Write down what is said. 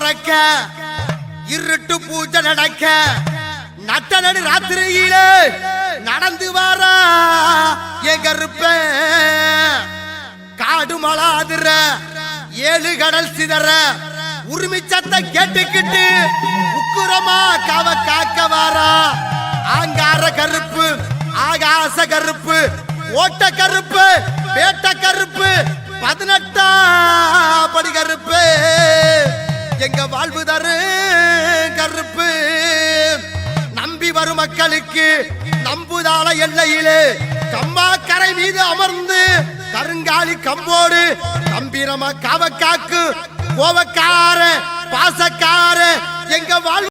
பறக்க இருட்டு பூஜை நடக்க நட்ட நடு ராத்திரியில நடந்து வாரா என் கருப்ப காடு மலாதுற ஏழு கடல் சிதற உரிமை சத்தம் கேட்டுக்கிட்டு உக்குரமா காக்க வாரா ஆங்கார கருப்பு ஆகாச கருப்பு ஓட்ட கருப்பு வேட்ட கருப்பு 18ஆம் படி கருப்பு எங்க வாழ்வு தரு கருப்பு நம்பி வரும் மக்களுக்கு நம்புதாள எல்லையிலே கம்மா கரை மீது அமர்ந்து கருங்காலி கம்போடு கம்பீரமா காவக்காக்கு கோவக்கார பாசக்கார எங்க வாழ்வு